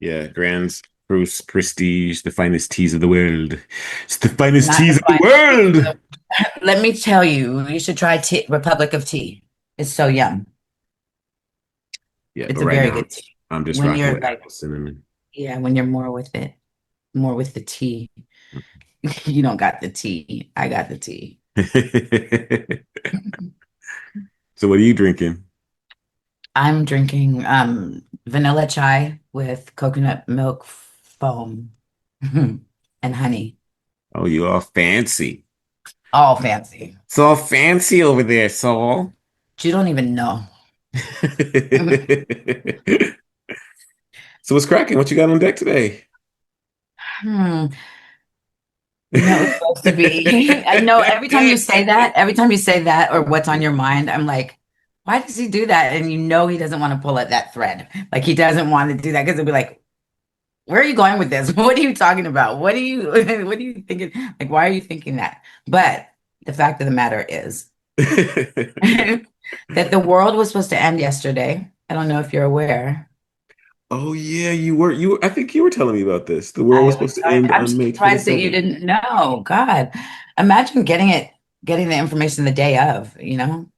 Yeah, Grand's Prestige, the finest teas of the world. It's the finest Not teas the of the finest tea. world. Let me tell you, you should try tea, Republic of Tea. It's so yum. Yeah, It's but a right very now good tea. I'm just When rocking you're with like, apple cinnamon. yeah, when you're more with it, more with the tea. You don't got the tea. I got the tea. So what are you drinking? I'm drinking vanilla chai with coconut milk foam and honey. Oh, you all fancy. All fancy. It's all fancy over there, Saul. You don't even know. So what's cracking? What you got on deck today? Hmm. You know, it's supposed to be. I know every time you say that or what's on your mind, I'm like, why does he do that? And you know he doesn't want to pull at that thread. Like he doesn't want to do that because he'll be like, where are you going with this? What are you talking about? What are you what are you thinking? Like, why are you thinking that? But the fact of the matter is that the world was supposed to end yesterday. I don't know if you're aware. Oh yeah, you were I think you were telling me about this. The world was supposed to end I'm on May surprised that you 27th. didn't know. God, imagine getting the information the day of,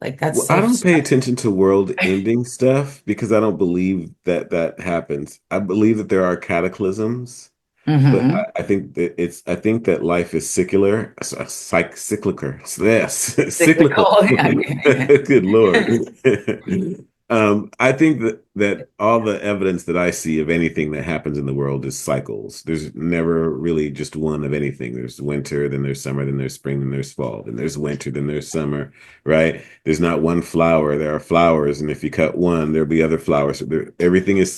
like that's Well, I so don't pay stressful. attention to world ending stuff because I don't believe that that happens. I believe that there are cataclysms, but Hmm. I think that life is secular, cyclical. Yes, cyclical. Cyclical. Yeah. Good Lord. I think that all the evidence that I see of anything that happens in the world is cycles. There's never really just one of anything. There's winter, then there's summer, then there's spring, then there's fall, then there's winter, then there's summer, right? There's not one flower. There are flowers, and if you cut one, there'll be other flowers. So everything is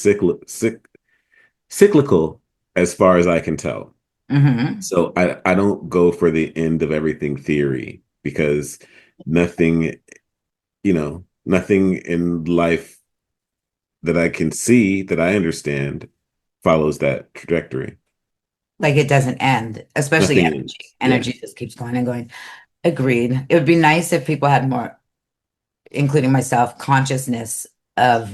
cyclical as far as I can tell. Hmm. So I don't go for the end of everything theory because nothing, nothing in life that I can see that I understand follows that trajectory. Like it doesn't end, especially Nothing energy. ends. Yeah. Energy just keeps going and going. Agreed. It would be nice if people had more, including myself, consciousness of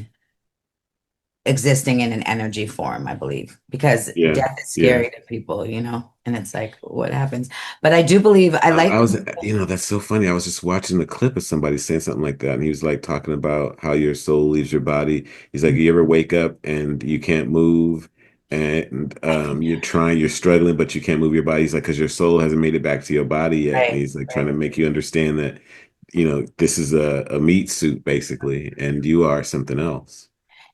existing in an energy form, I believe, because Yeah. death is Yeah. scary to people, and it's like, what happens? But I do believe I like I was, the, that's so funny. I was just watching a clip of somebody saying something like that, and he was like talking about how your soul leaves your body. He's like, you ever wake up and you can't move, and you're struggling, but you can't move your body. He's like, because your soul hasn't made it back to your body yet, and right, he's like trying right. to make you understand that, this is a meat suit basically, and you are something else.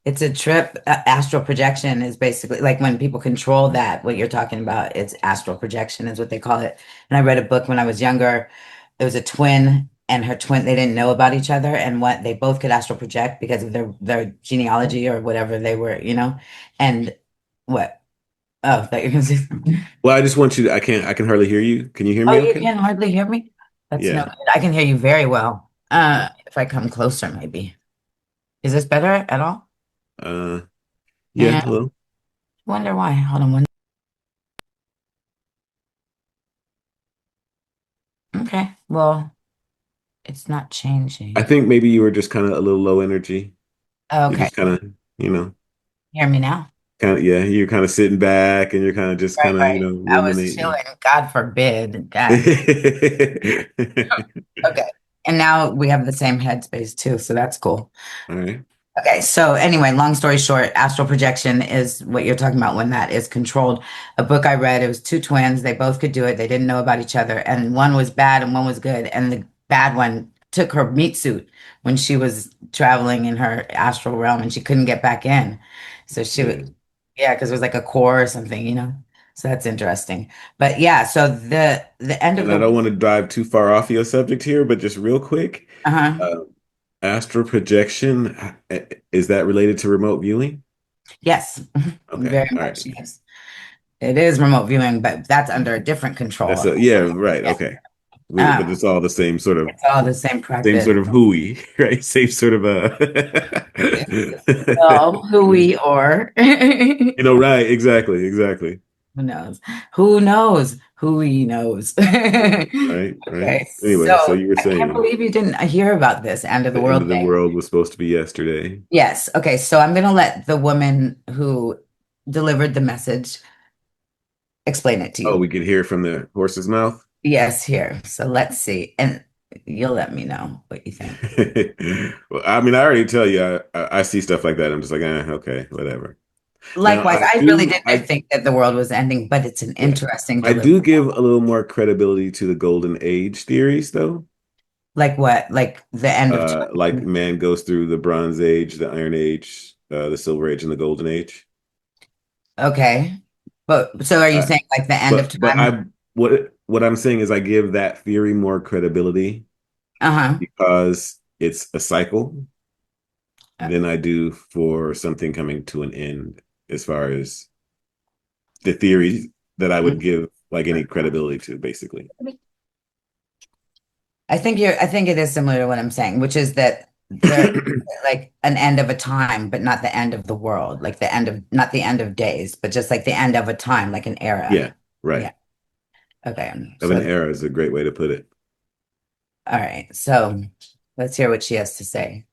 It's a trip. Astral projection is basically like when people control that, what you're talking about, it's astral projection is what they call it. And I read a book when I was younger. It was a twin and her twin, they didn't know about each other and what they both could astral project because of their genealogy or whatever they were, and what? Oh, that you're gonna say something. Well, I just want you to, I can hardly hear you. Can you hear Oh, me you okay? can hardly hear me? That's no Yeah. good. I can hear you very well. If I come closer, maybe. Is this better at all? Uh, yeah, Yeah. hello. Wonder why. Hold on one. Okay. Well, it's not I changing. think maybe you were just kind of a little low energy. You're Okay. just kind of, Hear me now? yeah, you're kind of sitting back and you're kind of just Right, kind of, right. I was ruminating. chilling. God forbid. All God. Okay. And now we have the same headspace too, so that's cool. right. Okay, so anyway, long story short, astral projection is what you're talking about when that is controlled. A book I read, it was two twins. They both could do it. They didn't know about each other, and one was bad and one was good. And the bad one took her meat suit when she was traveling in her astral realm, and she couldn't get back in. So she Yeah. would, yeah, because it was like a core or something, So that's interesting. But yeah, so the end of And I the don't want to dive too far off your subject here, but just real quick, uh-huh. uh, astral projection, is that related to remote viewing? Yes, Okay. very All much, right. yes. It is remote viewing, but that's under a different control. Yeah, right. Yeah. Okay. But Um, it's all the it's all the same same practice. sort of hooey, right? Same sort of Well, who we or who right, exactly, exactly. knows? Who knows? Who he knows? Right, right. Okay, Anyway, so so you were I can't saying believe you didn't hear about this end of the the end world of the thing. world was supposed to be yesterday. Yes. Okay. So I'm gonna let the woman who delivered the message, explain it to Oh, you. we could hear from the horse's mouth. Yes, here. So let's see. And you'll let me know what you think. Well, I mean, I already tell you, I see stuff like that. I'm just like, okay, whatever. Now, Likewise, I really didn't think that the world was ending, but it's an yeah, interesting I delivery. do give a little more credibility to the golden age theories, though. Like what? Like the end of Like time. man goes through the Bronze Age, the Iron Age, the Silver Age, and the Golden Age. Okay. But so are you Uh, saying like the end of but time? what I'm saying is I give that theory more credibility Uh-huh. because it's a cycle than I do for something coming to an end as far as the theories that I would give like any credibility to, basically. I think it is similar to what I'm saying, which is that there like an end of a time, but not the end of the world, like the end of not the end of days, but just like the end of a time, like an era. Yeah, right. Yeah. Okay. Of an So era is a great way to put it. all right. So let's hear what she has to say.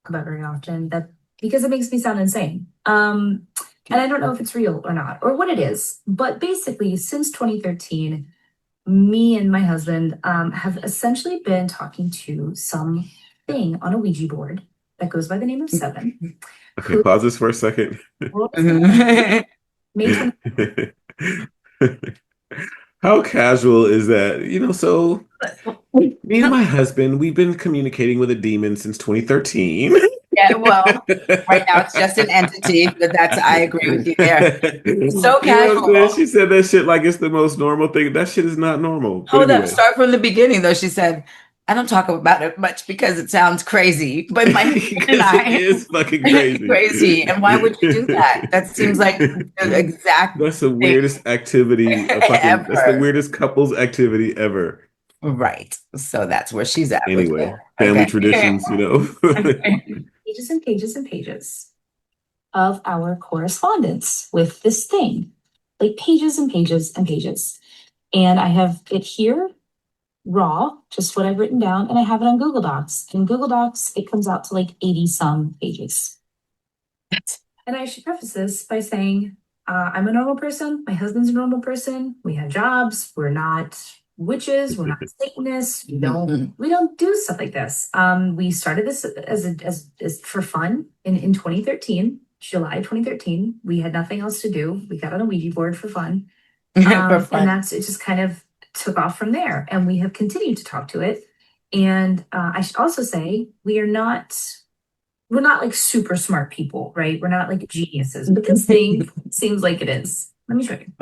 About very often that because it makes me sound insane. And I don't know if it's real or not or what it is, but basically since 2013, me and my husband have essentially been talking to some thing on a Ouija board that goes by the name of Seven, Okay, who pause this for a second. May 20. How casual is that? So me and my husband, we've been communicating with a demon since 2013. Yeah, well, right now it's just an entity, but that's I agree with you there. So You know what I'm casual. saying? She said that shit like it's the most normal thing. That shit is not normal. But Hold up, anyway. start from the beginning though. She said, I don't talk about it much because it sounds crazy, but my husband and Because it I is fucking crazy. crazy. And why would you do that? That seems like the exact That's the thing weirdest activity that's the ever. weirdest couples activity ever. Right. So that's where she's at with it. Anyway, family Okay. traditions. Pages and pages and pages of our correspondence with this thing, like pages and pages and pages. And I have it here raw, just what I've written down, and I have it on Google Docs. In Google Docs, it comes out to like 80 some pages. And I should preface this by saying I'm a normal person. My husband's a normal person. We have jobs. We're not witches. We're not Satanists. We don't do stuff like this. We started this as for fun in 2013, July 2013. We had nothing else to do. We got on a Ouija board for fun. For And fun. that's it just kind of took off from there. And we have continued to talk to it. And I should also say we're not like super smart people, right? We're not like geniuses, but this thing seems like it is. Let me show you.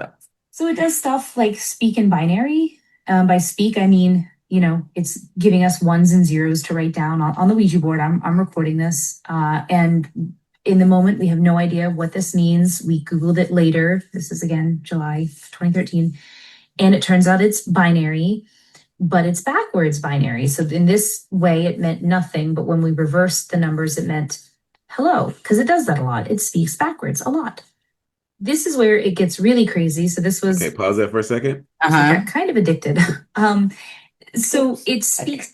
So it does stuff like speak in binary. By speak, I mean, it's giving us ones and zeros to write down on the Ouija board. I'm recording this. And in the moment, we have no idea what this means. We Googled it later. This is again, July 2013. And it turns out it's binary, but it's backwards binary. So in this way, it meant nothing. But when we reversed the numbers, it meant hello, because it does that a lot. It speaks backwards a lot. This is where it gets really crazy. So this was Okay, pause that for a second. Kind of addicted. So it speaks.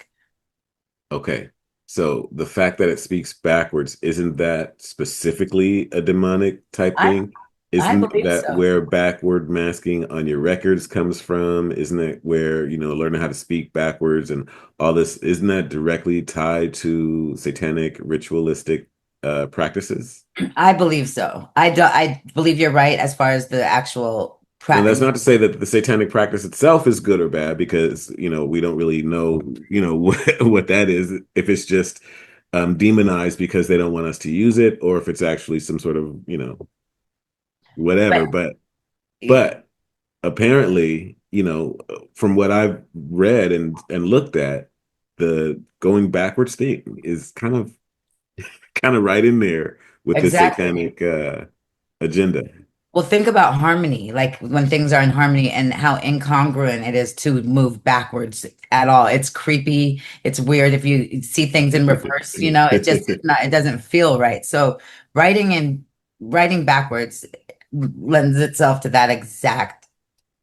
Okay. So the fact that it speaks backwards, isn't that specifically a demonic type I thing? I Isn't believe that so. where backward masking on your records comes from? Isn't that where, learning how to speak backwards and all this, isn't that directly tied to satanic ritualistic practices? I believe so. I believe you're right as far as the actual Now, that's not to say that the satanic practice itself is good or bad because, we don't really know, what that is, if it's just demonized because they don't want us to use it, or if it's actually some sort of, but whatever. But apparently, from what I've read and looked at, the going backwards thing is kind of right in there with the exactly. satanic agenda. Well, think about harmony, like when things are in harmony and how incongruent it is to move backwards at all. It's creepy. It's weird if you see things in reverse, it's not, it doesn't feel right. So writing backwards lends itself to that exact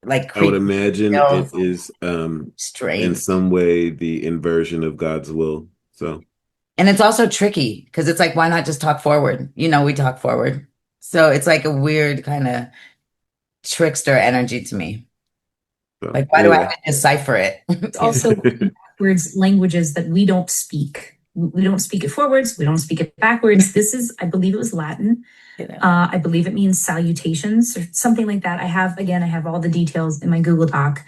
like I would creepy imagine it feels is in strange. some way the inversion of God's will. So And it's also tricky because it's like, why not just talk forward? We talk forward. So it's like a weird kind of trickster energy to me. So Like, why do I have anyway. to decipher it? It's also backwards languages that we don't speak. We don't speak it forwards. We don't speak it backwards. This is, I believe it was Latin. I believe it means salutations or something like that. I have all the details in my Google Doc.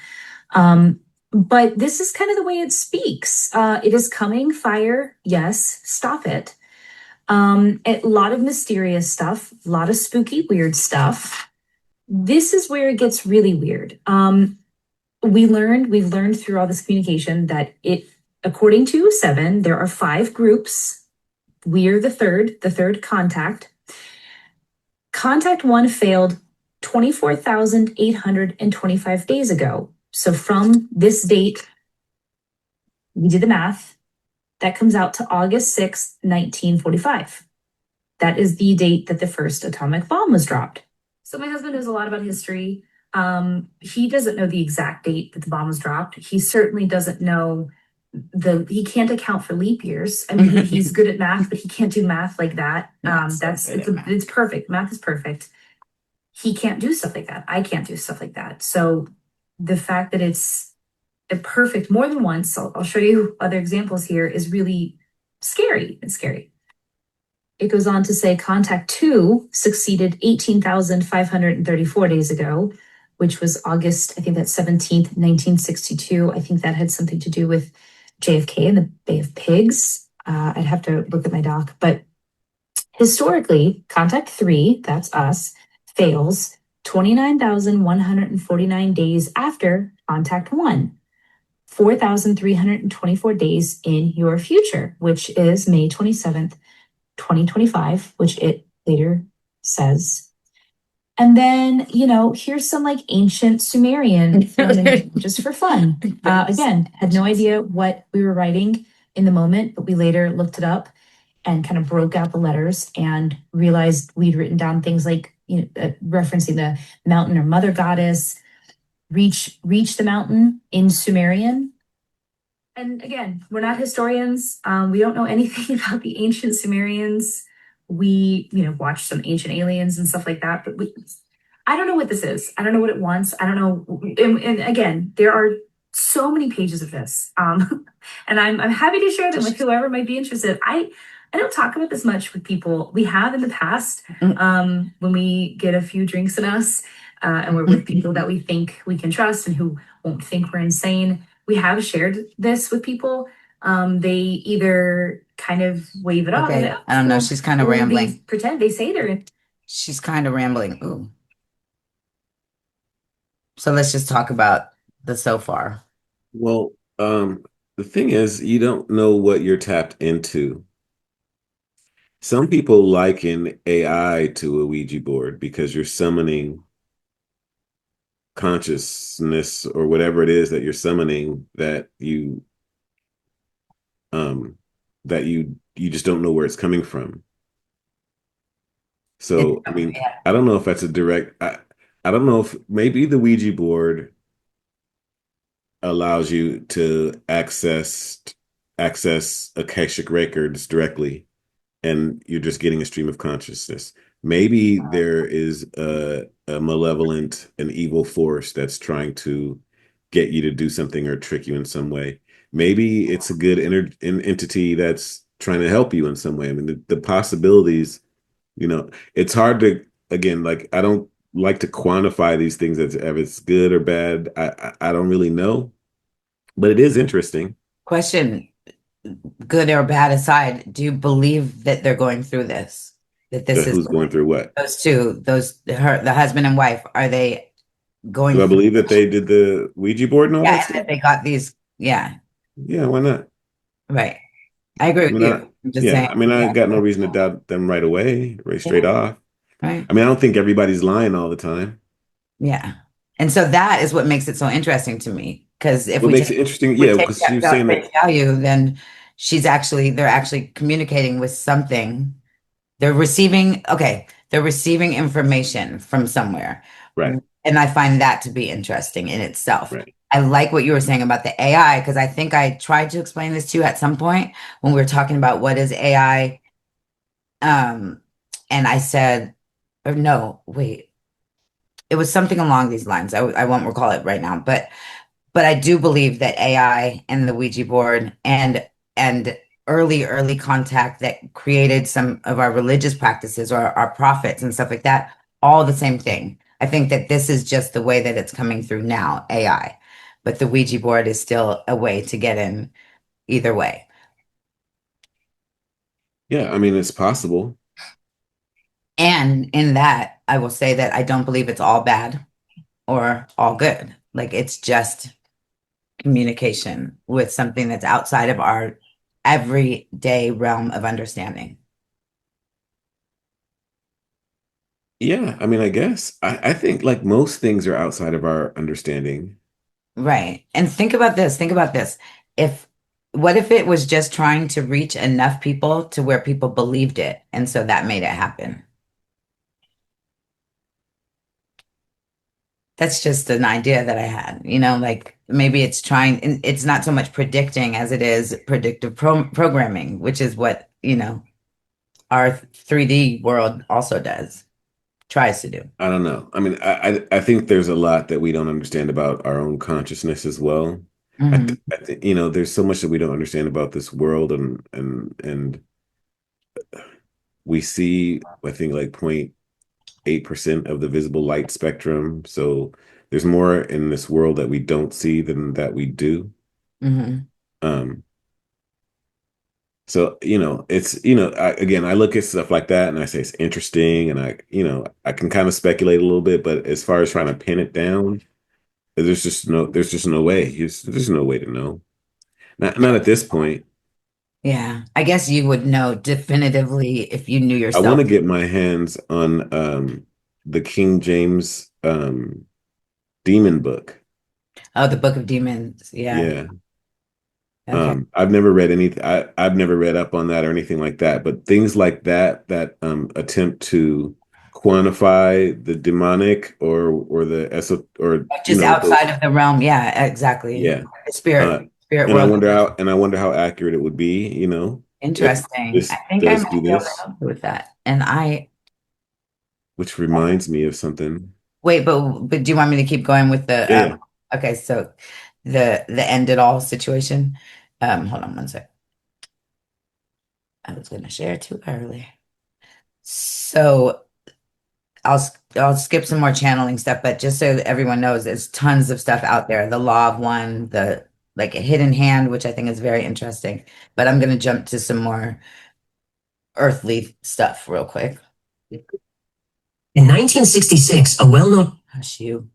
But this is kind of the way it speaks. It is coming, fire, yes, stop it. A lot of mysterious stuff, a lot of spooky, weird stuff. This is where it gets really weird. We've learned through all this communication that according to Seven, there are 5 groups. We're the third contact. Contact 1 failed 24,825 days ago. So from this date, we did the math. That comes out to August 6th, 1945. That is the date that the first atomic bomb was dropped. So my husband knows a lot about history. He doesn't know the exact date that the bomb was dropped. He certainly doesn't know he can't account for leap years. I mean, he's good at math, but he can't do math like that. It's perfect. Math is perfect. He can't do stuff like that. I can't do stuff like that. So the fact that it's a perfect more than once, I'll show you other examples here, is really scary. It's scary. It goes on to say contact 2 succeeded 18,534 days ago, which was August, I think that's 17th, 1962. I think that had something to do with JFK and the Bay of Pigs. I'd have to look at my doc, but historically, contact 3, that's us, fails 29,149 days after contact 1. 4,324 days in your future, which is May 27th, 2025, which it later says. And then, here's some like ancient Sumerian just for fun. Again, had no idea what we were writing in the moment, but we later looked it up and kind of broke out the letters and realized we'd written down things like, referencing the mountain or mother goddess, reach the mountain in Sumerian. And again, we're not historians. We don't know anything about the ancient Sumerians. We, watched some ancient aliens and stuff like that, but I don't know what this is. I don't know what it wants. I don't know. And again, there are so many pages of this. And I'm happy to share them with whoever might be interested. I don't talk about this much with people. We have in the past, when we get a few drinks in us, and we're with people that we think we can trust and who won't think we're insane. We have shared this with people. They either kind of wave it off. Okay, I don't know. She's kind of rambling. Pretend they say they're. She's kind of rambling. Ooh. So let's just talk about the so far. Well, the thing is, you don't know what you're tapped into. Some people liken AI to a Ouija board because you're summoning consciousness or whatever it is that you're summoning um that you just don't know where it's coming from. So, I mean, I don't know if that's a direct I don't know if maybe the Ouija board allows you to access Akashic records directly, and you're just getting a stream of consciousness. Maybe there is a malevolent, an evil force that's trying to get you to do something or trick you in some way. Maybe it's a good entity that's trying to help you in some way. I mean, the possibilities, it's hard to, again, like, I don't like to quantify these things as if it's good or bad. I don't really know, but it is interesting. Question, good or bad aside, do you believe that they're going through this? That this is Who's going through what? Those two, the husband and wife, are they going Do I through? believe that they did the Ouija board and all that Yeah, stuff? they got these. Yeah, Yeah, why not? right. I agree I with mean, you. I'm just saying. I Yeah, got no reason to doubt them right away, right straight off. right. I mean, I don't think everybody's lying all the time. Yeah. And so that is what makes it so interesting to me. Because if What makes it interesting, we yeah, take because she was that saying face that, value, then they're actually communicating with something. They're receiving information from somewhere. right, And I find that to be interesting in itself. right. I like what you were saying about the AI, because I think I tried to explain this to you at some point when we were talking about what is AI. And I said, or no, wait, it was something along these lines. I won't recall it right now, but I do believe that AI and the Ouija board and early contact that created some of our religious practices or our prophets and stuff like that, all the same thing. I think that this is just the way that it's coming through now, AI. But the Ouija board is still a way to get in either way. Yeah, I mean, it's possible. And in that, I will say that I don't believe it's all bad or all good. Like it's just communication with something that's outside of our everyday realm of understanding. Yeah, I mean, I guess I think like most things are outside of our understanding. Right. And think about this. Think about this. If what if it was just trying to reach enough people to where people believed it, and so that made it happen? That's just an idea that I had, like maybe it's trying, and it's not so much predicting as it is predictive programming, which is what, our 3D world also does, tries to do. I don't know. I mean, I think there's a lot that we don't understand about our own consciousness as well. Hmm. I think, there's so much that we don't understand about this world and we see, I think like 0.8% of the visible light spectrum. So there's more in this world that we don't see than that we do. Hmm. Um, so, it's, again, I look at stuff like that and I say it's interesting and I can kind of speculate a little bit, but as far as trying to pin it down, there's just no way. There's no way to know. Not at this point. Yeah, I guess you would know definitively if you knew I want yourself. to get my hands on the King James demon book. Oh, the Book of Demons. Yeah. Yeah. Okay. I've never read anything. I've never read up on that or anything like that. But things like that attempt to quantify the demonic or the eso or Just outside those of the realm. Yeah, exactly. yeah. The spirit And I world. wonder how accurate it would be, if Interesting. I this think I does might do be able to this, help you with that. And I which reminds me of something. wait, but do you want me to keep going with Yeah, the yeah. okay, so the end it all situation. Hold on one sec. I was gonna share too early. So I'll skip some more channeling stuff, but just so that everyone knows, there's tons of stuff out there. The Law of One, the like a hidden hand, which I think is very interesting. But I'm gonna jump to some more earthly stuff real quick. In 1966, a well-known Hush you.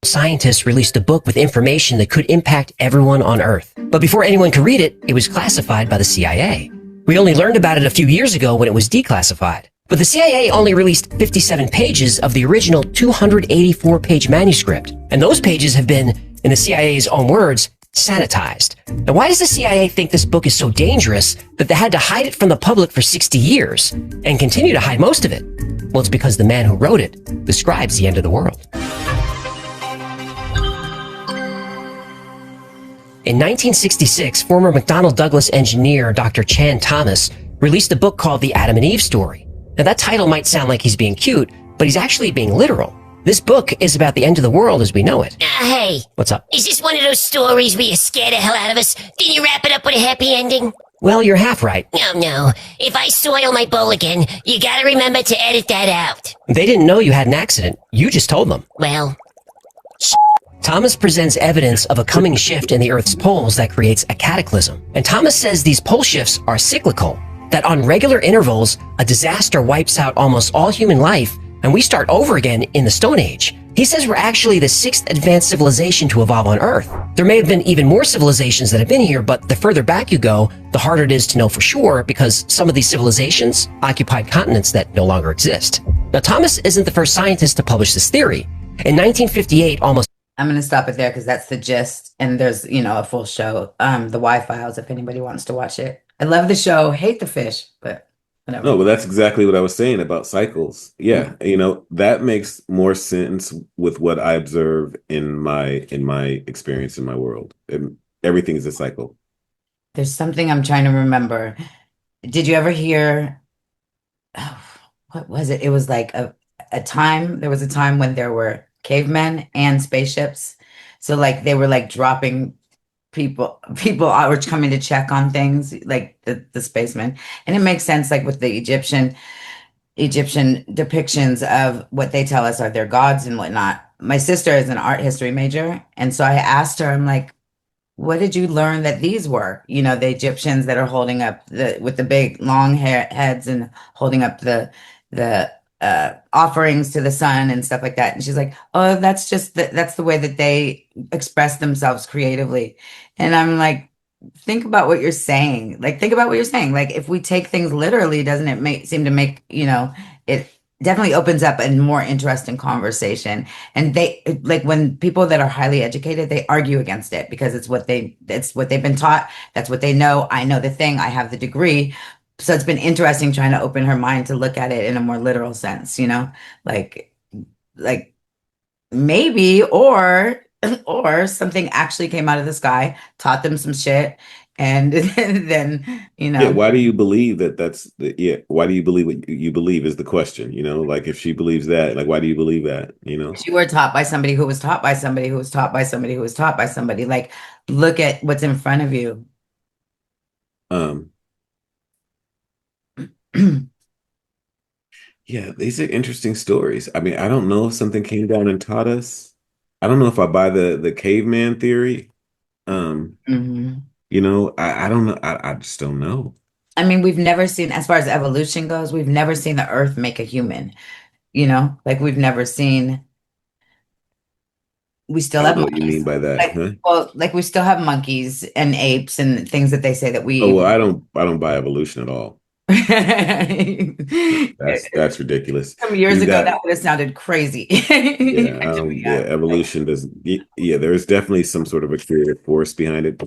scientist released a book with information that could impact everyone on Earth. But before anyone could read it, it was classified by the CIA. We only learned about it a few years ago when it was declassified. But the CIA only released 57 pages of the original 284-page manuscript. And those pages have been, in the CIA's own words, sanitized. Now, why does the CIA think this book is so dangerous that they had to hide it from the public for 60 years and continue to hide most of it? Well, it's because the man who wrote it describes the end of the world. In 1966, former McDonnell Douglas engineer Dr. Chan Thomas released a book called The Adam and Eve Story. Now, that title might sound like he's being cute, but he's actually being literal. This book is about the end of the world as we know it. Hey, What's up? is this one of those stories where you scare the hell out of us? Then you wrap it up with a happy ending? Well, you're half right. No. If I soil my bowl again, you gotta remember to edit that out. They didn't know you had an accident. You just told them. Well, Thomas presents evidence of a coming shift in the Earth's poles that creates a cataclysm. And Thomas says these pole shifts are cyclical, that on regular intervals, a disaster wipes out almost all human life, and we start over again in the Stone Age. He says we're actually the sixth advanced civilization to evolve on Earth. There may have been even more civilizations that have been here, but the further back you go, the harder it is to know for sure because some of these civilizations occupied continents that no longer exist. Now, Thomas isn't the first scientist to publish this theory. In 1958, almost I'm gonna stop it there because that's the gist, and there's a full show. The Y-Files, if anybody wants to watch it. I love the show, hate the fish, but whatever. No, but that's exactly what I was saying about cycles. Yeah, that makes more sense with what I observe in my experience in my world. Everything is a cycle. There's something I'm trying to remember. Did you ever hear? Oh, what was it? It was like a time, there was a time when there were cavemen and spaceships. So like they were like dropping people were coming to check on things like the spacemen. And it makes sense like with the Egyptian depictions of what they tell us are their gods and whatnot. My sister is an art history major, and so I asked her, I'm like, what did you learn that these were? You know, the Egyptians that are holding up the with the big long hair heads and holding up the offerings to the sun and stuff like that. And she's like, "Oh, that's just that's the way that they express themselves creatively." And I'm like, think about what you're saying. Like, think about what you're saying. Like, if we take things literally, doesn't it make seem to make, it definitely opens up a more interesting conversation. And they like when people that are highly educated, they argue against it because it's what they've been taught. That's what they know. I know the thing, I have the degree. So it's been interesting trying to open her mind to look at it in a more literal sense, like like maybe or something actually came out of the sky, taught them some shit, and then Yeah, why do you believe yeah, why do you believe what you believe is the question, like if she believes that, like why do you believe that, you were taught by somebody who was taught by somebody who was taught by somebody who was taught by somebody. Like, look at what's in front of you. Um, yeah, these are interesting stories. I mean, I don't know if something came down and taught us. I don't know if I buy the caveman theory. Um, Mhm. I don't know. I just don't know. I mean, we've never seen, as far as evolution goes, we've never seen the earth make a human, like we've never seen, we I still don't have know what you mean monkeys. by that, Like, huh? well, like we still have monkeys and apes and things that they say that Oh, we well, I don't buy evolution at all. That's ridiculous. some years You ago, got that would have sounded crazy. Yeah, Actually, yeah, yeah. evolution does yeah, there's definitely some sort of a creative force behind it.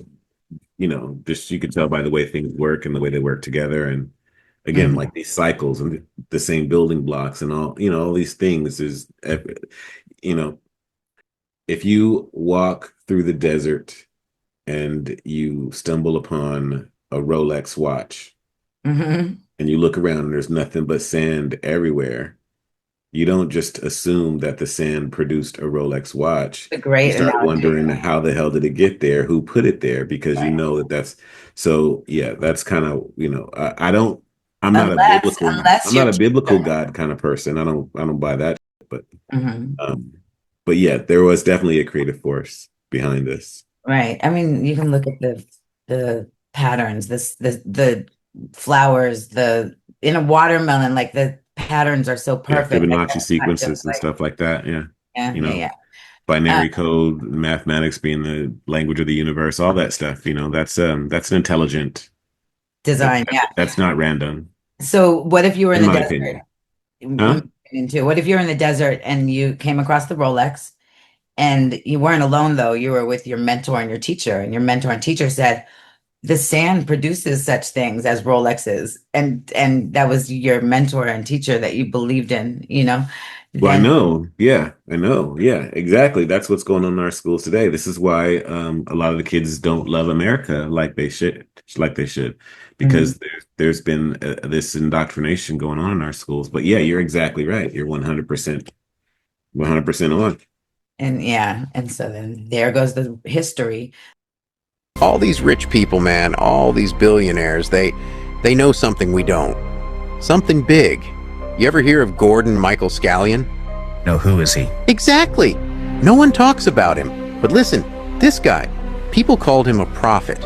Just you can tell by the way things work and the way they work together. And again, Mhm. like these cycles and the same building blocks and all these things you know, if you walk through the desert and you stumble upon a Rolex watch Mhm. and you look around and there's nothing but sand everywhere, you don't just assume that the sand produced a Rolex watch. A You great start analogy. wondering how the hell did it get there? Who put it there? Because you Right. know that's so. Yeah, that's kind of I don't. I'm not a Unless, biblical. unless I'm not your a biblical teacher. God kind of person. I don't buy that. But Mhm. um, but yeah, there was definitely a creative force behind this. Right. I mean, you can look at the patterns, the flowers, the in a watermelon, like the patterns are so Yeah, perfect that Fibonacci that's not just sequences and like, stuff like that. Yeah, yeah, you yeah, know, yeah. Uh, binary code, mathematics being the language of the universe, all that stuff. That's an intelligent. design, yeah. That's not random, So what if you were in in the my desert? opinion. Huh? Into what if you're in the desert and you came across the Rolex and you weren't alone though, you were with your mentor and your teacher, and your mentor and teacher said, the sand produces such things as Rolexes, and that was your mentor and teacher that you believed in, Well, I then know. Yeah, I know. Yeah, exactly. That's what's going on in our schools today. This is why a lot of the kids don't love America like they should, Mhm. because there's been this indoctrination going on in our schools. But yeah, you're exactly right. You're 100% on. And yeah, and so then there goes the history. All these rich people, man, all these billionaires, they know something we don't. Something big. You ever hear of Gordon Michael Scallion? No, who is he? Exactly. No one talks about him. But listen, this guy, people called him a prophet.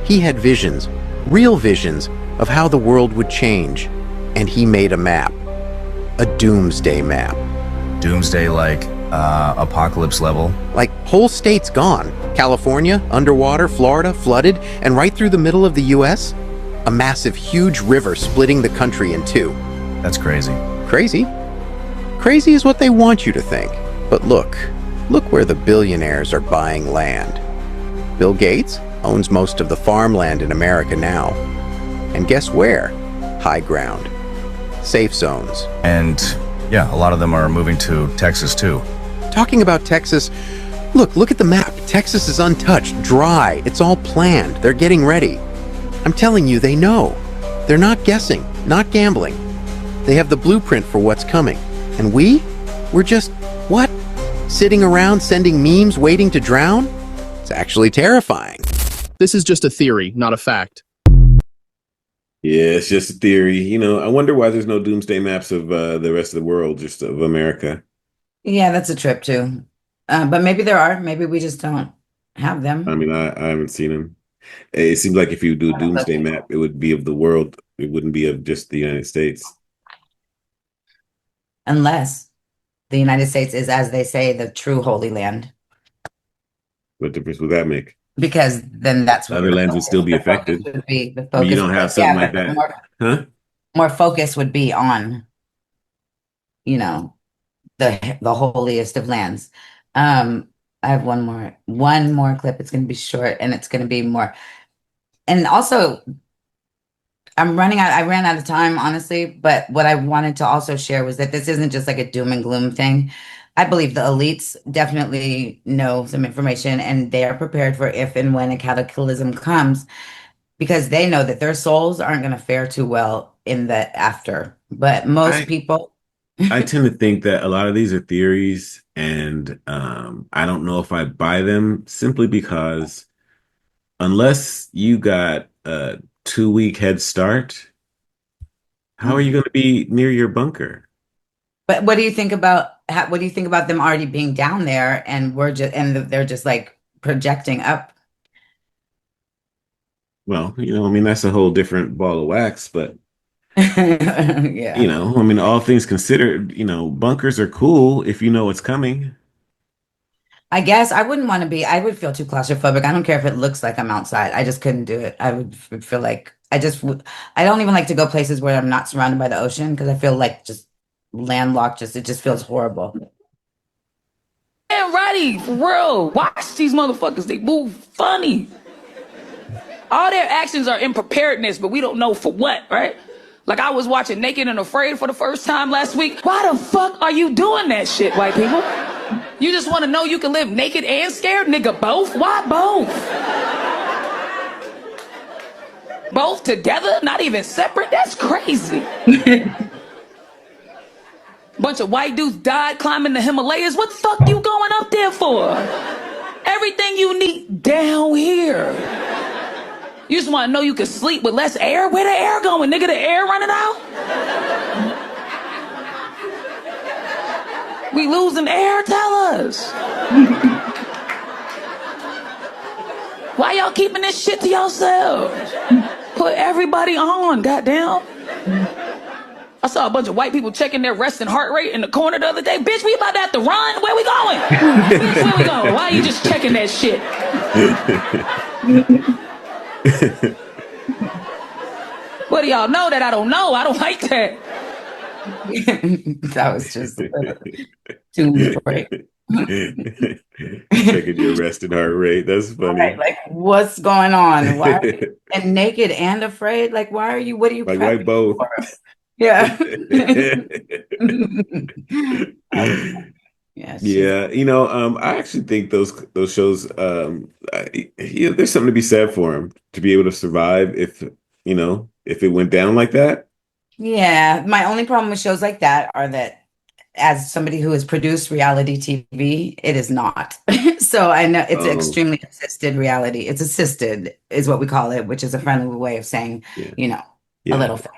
He had visions, real visions, of how the world would change. And he made a map. A doomsday map. Doomsday, like apocalypse level? Like, whole states gone. California, underwater, Florida, flooded, and right through the middle of the US, a massive, huge river splitting the country in two. That's crazy. Crazy? Crazy is what they want you to think. But look where the billionaires are buying land. Bill Gates owns most of the farmland in America now. And guess where? High ground. Safe zones. And yeah, a lot of them are moving to Texas too. Talking about Texas, look at the map. Texas is untouched, dry. It's all planned. They're getting ready. I'm telling you, they know. They're not guessing, not gambling. They have the blueprint for what's coming. And we're just, what? Sitting around sending memes waiting to drown? It's actually terrifying. This is just a theory, not a fact. Yeah, it's just a theory. You know, I wonder why there's no doomsday maps of the rest of the world, just of America. Yeah, that's a trip too. But maybe there are. Maybe we just don't have them. I mean, I haven't seen them. It seems like if you do a doomsday map, it would be of the world. It wouldn't be of just the United States. Unless the United States is, as they say, the true Holy Land. What difference would that make? Because then that's what Other lands would still be affected. would be. The I mean, focus you don't have something like that, huh? More focus would be on, you know, the holiest of lands. I have one more clip. It's going to be short and it's going to be more. And also, I ran out of time, honestly, but what I wanted to also share was that this isn't just like a doom and gloom thing. I believe the elites definitely know some information and they are prepared for if and when a cataclysm comes because they know that their souls aren't going to fare too well in the after. But most people... I tend to think that a lot of these are theories and I don't know if I buy them simply because unless you got a 2-week head start, how are you going to be near your bunker? But what do you think about them already being down there and they're just like projecting up? Well, you know, I mean, that's a whole different ball of wax, but yeah. you know, I mean, all things considered, you know, bunkers are cool if you know it's coming. I guess I wouldn't want to be, I would feel too claustrophobic. I don't care if it looks like I'm outside. I just couldn't do it. I would feel like I don't even like to go places where I'm not surrounded by the ocean because I feel like just landlocked, it just feels horrible. Man, ready, for real. Watch these motherfuckers, they move funny. All their actions are in preparedness, but we don't know for what, right? Like I was watching Naked and Afraid for the first time last week. Why the fuck are you doing that shit, white people? You just want to know you can live naked and scared? Nigga, both? Why both? Both together? Not even separate? That's crazy. Bunch of white dudes died climbing the Himalayas. What the fuck you going up there for? Everything you need down here. You just want to know you can sleep with less air? Where the air going, nigga? The air running out? We losing air? Tell us. Why y'all keeping this shit to yourselves? Put everybody on, goddamn. I saw a bunch of white people checking their resting heart rate in the corner the other day. Bitch, we about to have to run. Where we going? Bitch, where we going? Why are you just checking that shit? What do y'all know that I don't know? I don't like that. That was just too bright. Checking your resting heart rate. That's funny. Right, like, what's going on? Why are you, and naked and afraid? Like, why are you? What are you? Like, why both? For? Yeah. Yeah, you know, I actually think those shows, there's something to be said for them to be able to survive if it went down like that. Yeah, my only problem with shows like that are that as somebody who has produced reality TV, it is not. So I know it's extremely assisted reality. It's assisted is what we call it, which is a friendly way of saying, a little thing.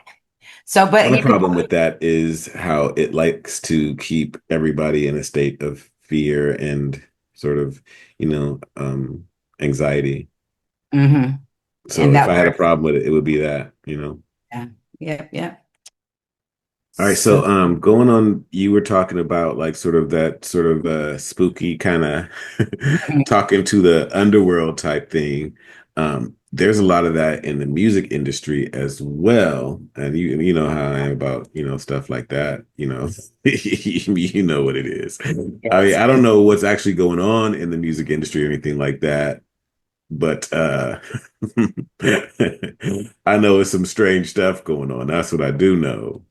So, but the problem with that is how it likes to keep everybody in a state of fear and sort of, anxiety. Mm-hmm. So if I had a problem with it, it would be that, Yeah. All right. So, going on, you were talking about like sort of that sort of spooky kind of talking to the underworld type thing. There's a lot of that in the music industry as well. And you know how I am about, stuff like that, you know what it is. Yes. I mean, I don't know what's actually going on in the music industry or anything like that, but I know it's some strange stuff going on. That's what I do know.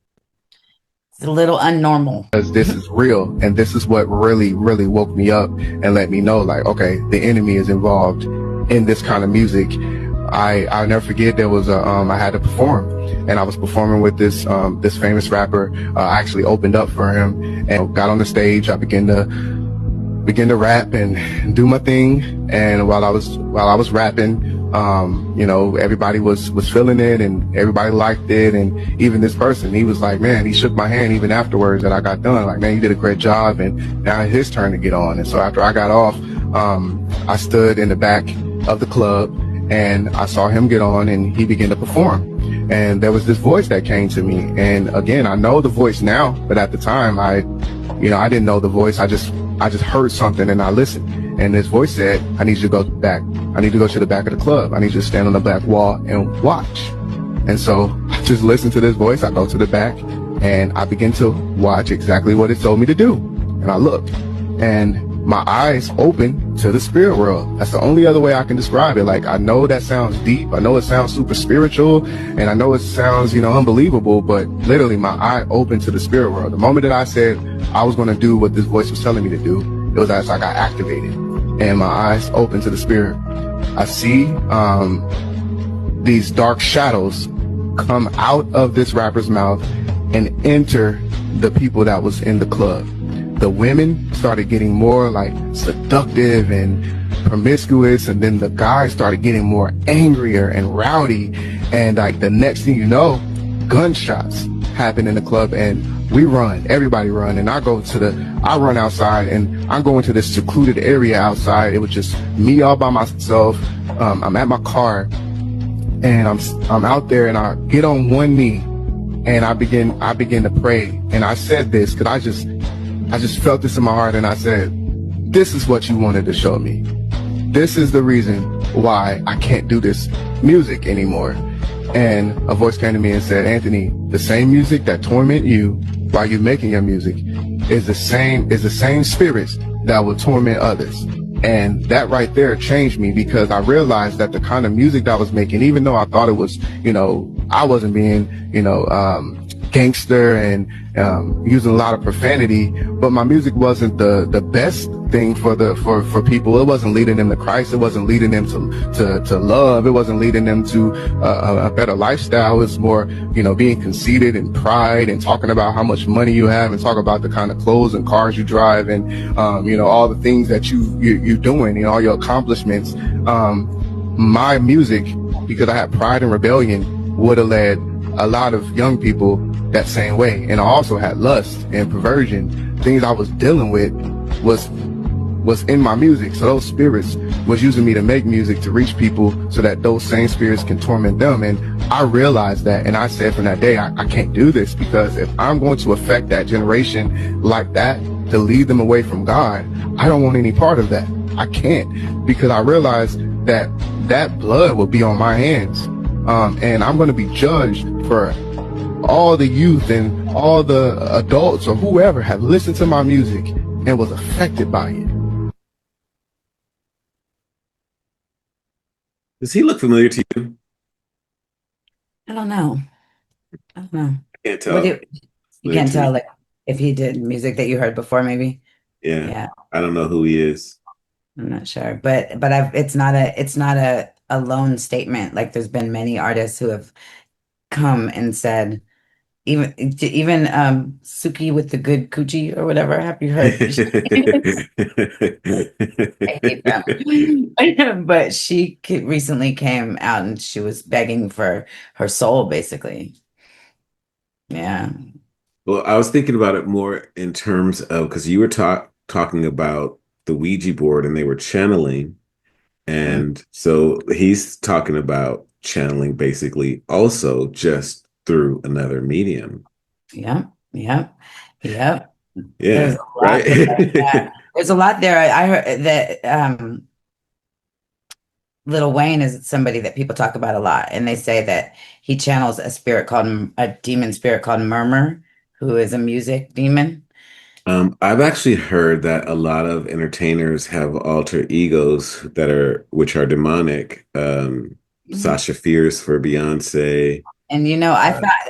It's a little unnormal. Because this is real, and this is what really, really woke me up and let me know, like, okay, the enemy is involved in this kind of music. I'll never forget there was I had to perform, and I was performing with this famous rapper. I actually opened up for him and got on the stage. I began to rap and do my thing. And while I was rapping, everybody was feeling it and everybody liked it. And even this person, he was like, man, he shook my hand even afterwards that I got done. Like, man, you did a great job. And now it's his turn to get on. And so after I got off, I stood in the back of the club and I saw him get on and he began to perform. And there was this voice that came to me. And again, I know the voice now, but at the time I didn't know the voice. I just heard something and I listened. And this voice said, I need you to go back. I need to go to the back of the club. I need you to stand on the back wall and watch. And so I just listened to this voice. I go to the back and I begin to watch exactly what it told me to do. And I looked and my eyes open to the spirit world. That's the only other way I can describe it. Like, I know that sounds deep. I know it sounds super spiritual and I know it sounds, unbelievable, but literally my eye opened to the spirit world. The moment that I said I was going to do what this voice was telling me to do, it was as I got activated and my eyes opened to the spirit. I see, these dark shadows come out of this rapper's mouth and enter the people that was in the club. The women started getting more like seductive and promiscuous, and then the guys started getting more angrier and rowdy. And like the next thing you know, gunshots happen in the club and we run, everybody run. And I run outside and I'm going to this secluded area outside. It was just me all by myself. I'm at my car and I'm out there and I get on one knee and I begin to pray. And I said this because I just felt this in my heart and I said, this is what you wanted to show me. This is the reason why I can't do this music anymore. And a voice came to me and said, Anthony, the same music that torment you while you're making your music is the same spirits that will torment others. And that right there changed me because I realized that the kind of music that I was making, even though I thought it was, I wasn't being, gangster and using a lot of profanity, but my music wasn't the best thing for people. It wasn't leading them to Christ. It wasn't leading them to love. It wasn't leading them to a better lifestyle. It's more, being conceited and pride and talking about how much money you have and talk about the kind of clothes and cars you drive and all the things that you're doing, all your accomplishments. My music, because I had pride and rebellion, would have led a lot of young people that same way. And I also had lust and perversion. Things I was dealing with was in my music. So those spirits was using me to make music to reach people so that those same spirits can torment them. And I realized that, and I said from that day, I can't do this, because if I'm going to affect that generation like that, to lead them away from God, I don't want any part of that. I can't, because I realized that blood will be on my hands. And I'm going to be judged for all the youth and all the adults or whoever have listened to my music and was affected by it. Does he look familiar to you? I don't know. I can't tell. You can't tell, like, if he did music that you heard before, maybe. Yeah. I don't know who he is. I'm not sure, but it's not a lone statement. Like, there's been many artists who have come and said, even Suki with the good coochie or whatever. Have you heard? I hate them. But she recently came out and she was begging for her soul, basically. Yeah. Well, I was thinking about it more in terms of, because you were talking about the Ouija board and they were channeling. And so he's talking about channeling basically also just through another medium. Yep. Yeah. There's a lot there. There's a lot there. I heard that Lil Wayne is somebody that people talk about a lot, and they say that he channels a demon spirit called Murmur, who is a music demon. I've actually heard that a lot of entertainers have alter egos which are demonic. Sasha Fierce for Beyonce. And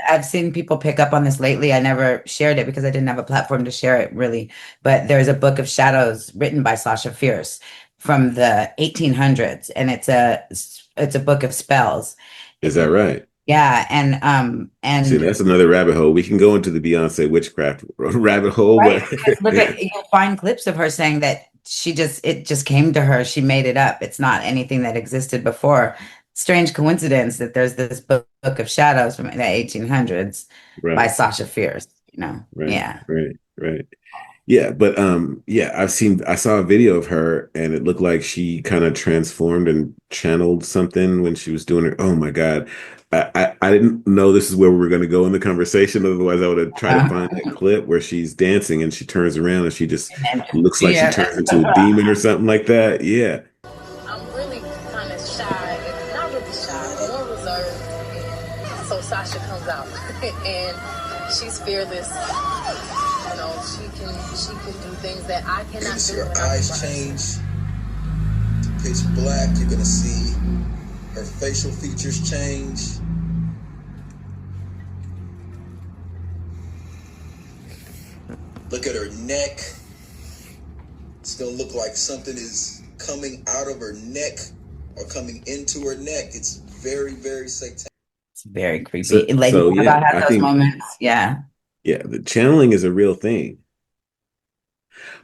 I've seen people pick up on this lately. I never shared it because I didn't have a platform to share it, really. But there's a book of shadows written by Sasha Fierce from the 1800s, and it's a book of spells. Is that right? Yeah, See, and that's another rabbit hole. We can go into the Beyonce witchcraft rabbit hole, right, but because look at you'll find clips of her saying that it just came to her. She made it up. It's not anything that existed before. Strange coincidence that there's this book of shadows from the 1800s by right, Sasha Fierce, you know. right, Yeah. right, right. Yeah, but yeah, I saw a video of her and it looked like she kind of transformed and channeled something when she was doing it. Oh my God. I didn't know this is where we were going to go in the conversation. Otherwise, I would have tried to find that clip where she's dancing and she turns around and she just And looks like she yeah, turns into a demon or something like that. Yeah. I'm really kind of shy, and not really shy, more reserved. And so Sasha comes out, and she's fearless. You know, she can do things that I cannot do. Her eyes change to pitch black. You're gonna see her facial features change. Look at her neck. It's gonna look like something is coming out of her neck or coming into her neck. It's very, very satanic. it's very creepy. So, Like so you yeah, about have I those think, moments. Yeah. yeah, the channeling is a real thing.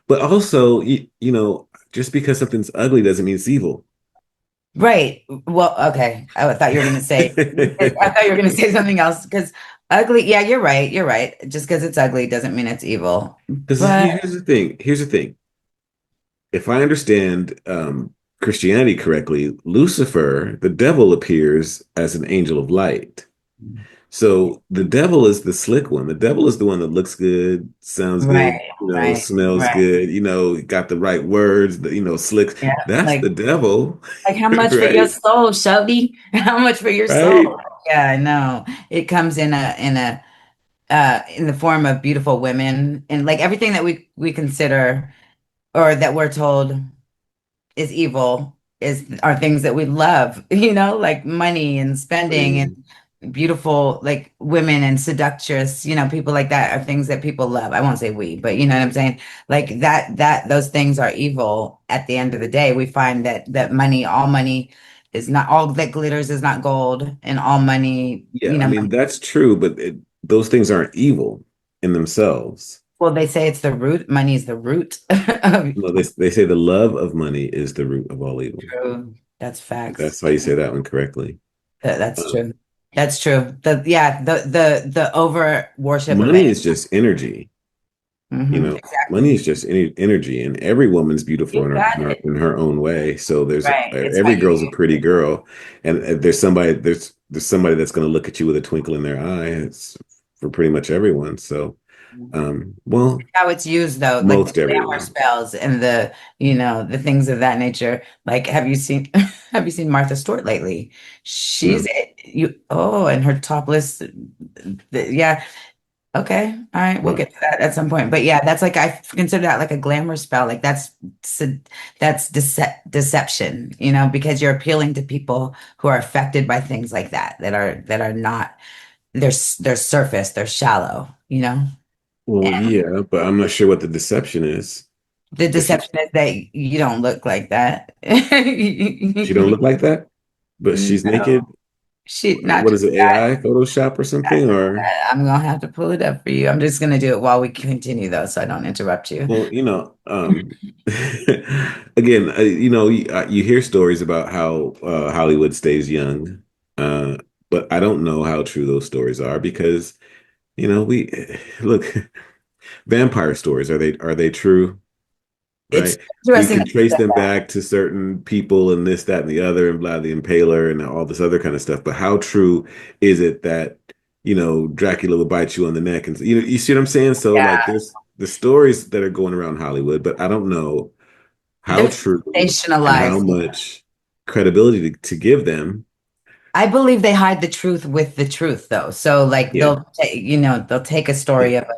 But also, just because something's ugly doesn't mean it's evil. Right. Well, okay. I thought you were gonna say I thought you were gonna say something else because ugly, yeah, you're right. You're right. Just because it's ugly doesn't mean it's evil. Because But here's the thing. Here's the thing. If I understand Christianity correctly, Lucifer, the devil, appears as an angel of light. So the devil is the slick one. The devil is the one that looks good, sounds good, right, right, smells right. good, got the right words, slick. Yeah. That's the devil, Like how much for your right? soul, Shelby? How much for your Right? soul? Yeah, I know. It comes in the form of beautiful women and like everything that we consider or that we're told is evil is are things that we love, like money and spending Right. and beautiful like women and seductress, people like that are things that people love. I won't say we, but you know what I'm saying? Like that those things are evil at the end of the day. We find that all money is not all that glitters is not gold and all money, Yeah, I mean that's true, but those things aren't evil in themselves. well, they say it's the root, money is the root of No, they say the love of money is the root of all evil. true. That's facts. That's how you say that one correctly. That's Um, true. That's true. The over worship of Money it. is just energy. Money Exactly. is just energy, and every woman's beautiful You in got it. in her own way. So Right. It's every what you girl's a pretty girl, and there's somebody that's going to look at you with a twinkle in their eye. It's for pretty much everyone. So, well, how it's used though, like the most glamour everyone. spells and the things of that nature. Like, have you seen have you seen Martha Stewart lately? She's No. and her topless, yeah. Okay. All right. We'll Well, get to that at some point. But yeah, that's like I consider that like a glamour spell. Like that's deception, because you're appealing to people who are affected by things like that are not they're surface, they're shallow. well, And yeah, but I'm not sure what the deception is. the If deception is that you don't look like that. she don't look like that, but she's naked. No, she not What just is it, that. AI Photoshop or something? Or I'm gonna have to pull it up for you. I'm just gonna do it while we continue though, so I don't interrupt you. well, again, you hear stories about how Hollywood stays young, uh, but I don't know how true those stories are because we look vampire stories are they true? It's Right? We interesting can that you trace said them that. back to certain people and this, that, and the other, and blah, the Impaler and all this other kind of stuff. But how true is it that, Dracula would bite you on the neck? And, you see what I'm saying? So, like, Yeah, there's the stories that are going around Hollywood, but I don't know how they're true and how sensationalized. much credibility to give them. I believe they hide the truth with the truth, though. So, like, Yeah. they'll take a story Like, of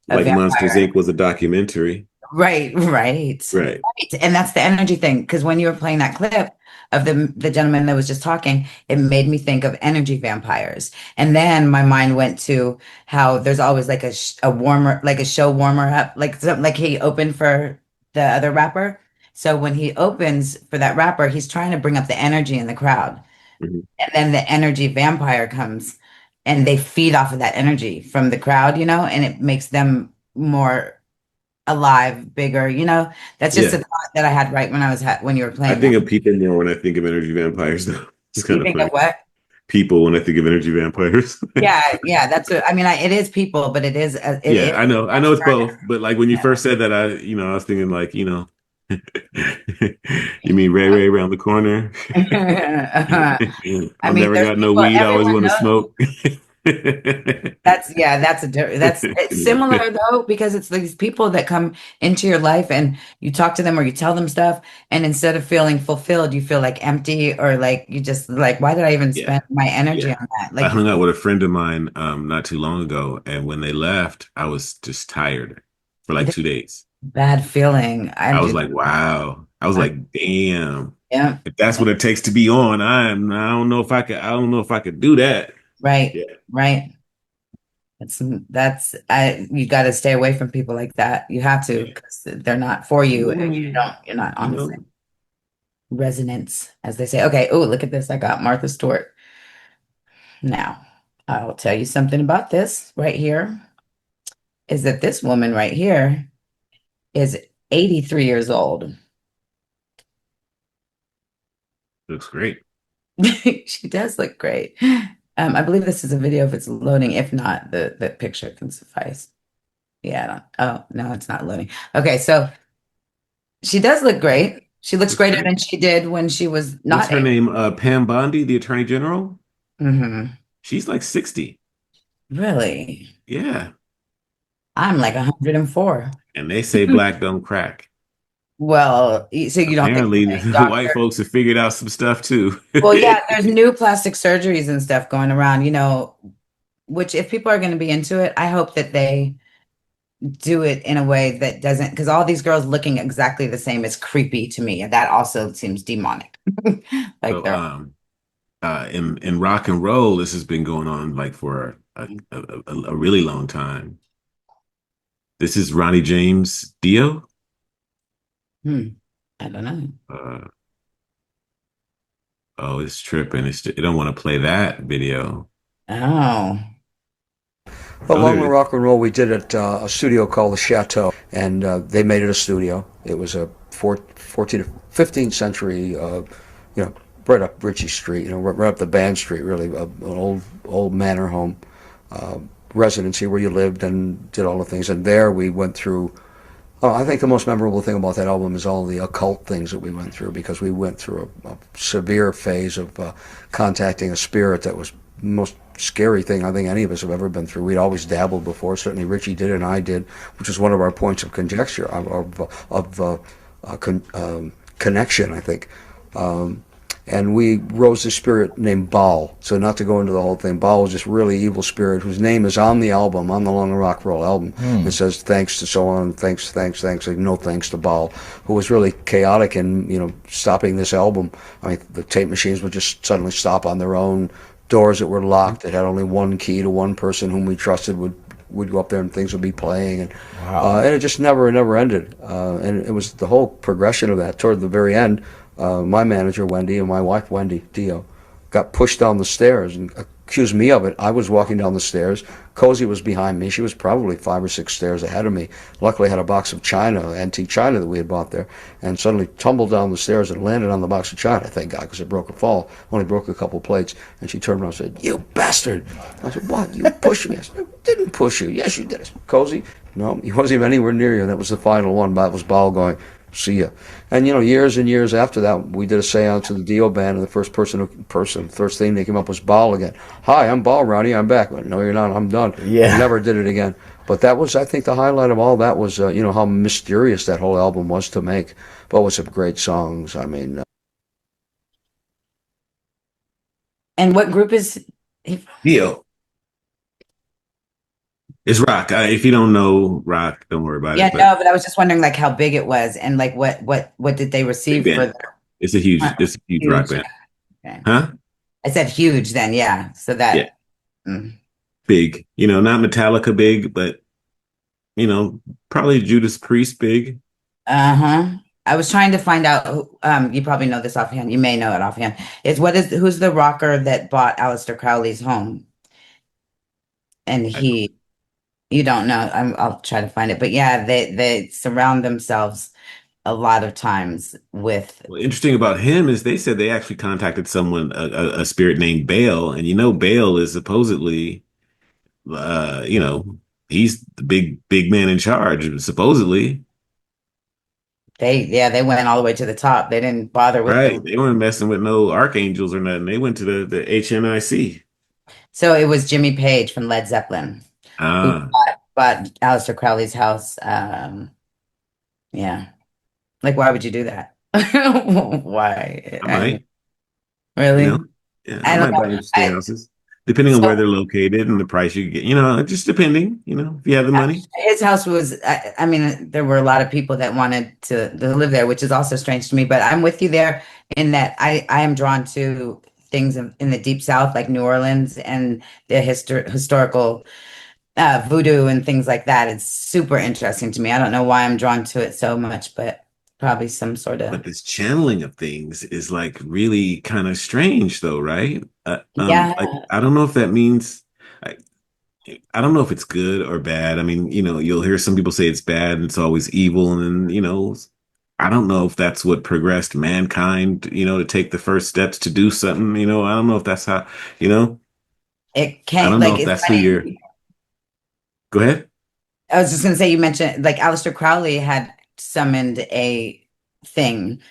a like Monsters vampire. Inc. was a documentary. Right, right, Right. right. And that's the energy thing. Because when you were playing that clip of the gentleman that was just talking, it made me think of energy vampires. And then my mind went to how there's always like a warmer, like a show warmer up, like something like he opened for the other rapper, So when he opens for that rapper, he's trying to bring up the energy in the crowd. Mhm. And then the energy vampire comes and they feed off of that energy from the crowd, and it makes them more alive, bigger, That's just a Yeah. thought that I had right when when you were I playing think that. of people more when I think of energy vampires, though. It's You kind of think of funny. what? People when I think of energy vampires. Yeah, that's what I mean. It is people, but it is Yeah, I know it's both, but like when you Yeah. first said that, I was thinking like, you mean Ray Ray around the corner? I I've mean, never there's got no people, weed. I always everyone want to knows. smoke. That's it's similar though, because it's these people that come into your life and you talk to them or you tell them stuff, and instead of feeling fulfilled, you feel like empty, or like you just like, why did I even Yeah, spend my energy yeah. on that? I Like, hung out with a friend of mine not too long ago, and when they left, I was just tired for like it's 2 days. a bad feeling. I was like, wow. I was I'm like, damn. yeah, If that's what it takes to be on, I don't know if I don't know if I could do that. right, Yeah. right. That's you got to stay away from people like that. You have to, Yeah. because they're not for you, and Well, you're not you honestly know, resonance, as they say. Okay. Oh, look at this. I got Martha Stewart. Now, I'll tell you something about this right here, is that this woman right here is 83 years old. looks great. She does look great. I believe this is a video if it's loading. If not, the picture can suffice. Yeah, I don't, oh, no, it's not loading. Okay, so she does look great. She looks Looks greater great. than she did when she was What's not her 80. name? Pam Bondi, the Attorney General. Hmm. She's like 60. Really? Yeah. I'm like 104. And they say black don't crack. Well, so you don't think Apparently, any the white doctor? folks have figured out some stuff too. Well, yeah, there's new plastic surgeries and stuff going around, which if people are going to be into it, I hope that they do it in a way that doesn't, because all these girls looking exactly the same is creepy to me. And that also seems demonic. Like So, they're, in rock and roll, this has been going on like for a really long time. This is Ronnie James Dio. I don't know. Uh, oh, it's tripping. It don't want to play that video. Oh, Oh, there Along it with is. rock and roll, we did it a studio called the Chateau, and they made it a studio. It was a 14th, 15th century, right up Ritchie Street, right up the Band Street, really, an old manor home residency where you lived and did all the things. And there we went through. Oh, I think the most memorable thing about that album is all the occult things that we went through, because we went through a severe phase of contacting a spirit that was the most scary thing I think any of us have ever been through. We'd always dabbled before. Certainly Richie did and I did, which was one of our points of conjecture, connection, I think. And we rose this spirit named Baal. So not to go into the whole thing, Baal was this really evil spirit whose name is on the album, on the Long and Rock Roll album. It says thanks to so on, thanks, like no thanks to Baal, who was really chaotic in, stopping this album. I mean, the tape machines would just suddenly stop on their own. Doors that were locked that had only one key to one person whom we trusted would go up there and things would be playing. And it just never ended. And it was the whole progression of that. Toward the very end, my manager, Wendy, and my wife, Wendy Dio, got pushed down the stairs and accused me of it. I was walking down the stairs. Cozy was behind me. She was probably 5 or 6 stairs ahead of me. Luckily, I had a box of china, antique china that we had bought there, and suddenly tumbled down the stairs and landed on the box of china, thank God, because it broke a fall. Only broke a couple plates. And she turned around and said, "You bastard." I said, "What? You pushed me." I said, "I didn't push you." "Yes, you did." I said, "Cozy?" "No, he wasn't even anywhere near you." That was the final one. That was Baal going, "See ya." And years and years after that, we did a seance with the Dio band, and the first thing they came up was Baal again. "Hi, I'm Baal, Ronnie. I'm back." "No, you're not. I'm done." Yeah. We never did it again. But that was, I think, the highlight of all that was, how mysterious that whole album was to make. But with some great songs. I mean. and what group is he? Dio. It's rock. If you don't know rock, don't worry about Yeah, it. But no, but I was just wondering like how big it was and like what did they big receive for band. It's a huge, their it's a huge rock huge? band. Okay. Huh? I said huge then, yeah. So Yeah. that Big. Not Metallica big, but probably Judas Priest big. uh-huh. I was trying to find out. You probably know this offhand. You may know it offhand. Who's the rocker that bought Aleister Crowley's home? And I don't. you don't know. I'll try to find it. But yeah, they surround themselves a lot of times with. Well, interesting about him is they said they actually contacted someone, a spirit named Baal, and Baal is supposedly, you know, he's the big man in charge, supposedly. They went all the way to the top. They didn't bother with Right? them. They weren't messing with no archangels or nothing. They went to the HNIC. So it was Jimmy Page from Led Zeppelin who Ah, bought Aleister Crowley's house. Yeah. Like, why would you do that? Why? I might, you know, Really? yeah, I I don't might buy know. interesting houses, depending on where So they're located and the price you get. Just depending. If you have the money. his house was, I mean, there were a lot of people that wanted to live there, which is also strange to me, but I'm with you there in that I am drawn to things in the deep South, like New Orleans and the historical voodoo and things like that. It's super interesting to me. I don't know why I'm drawn to it so much, but probably some sort of, But this channeling of things is like really kind of strange, though, right? yeah, Like I don't know if that means. I, I don't know if it's good or bad. I mean, you'll hear some people say it's bad and it's always evil, and then I don't know if that's what progressed mankind, to take the first steps to do something. I don't know if that's how. You know, it I can't, don't know like, if it's that's who you're. funny. Go ahead. I was just going to say, you mentioned like Aleister Crowley had summoned a thing.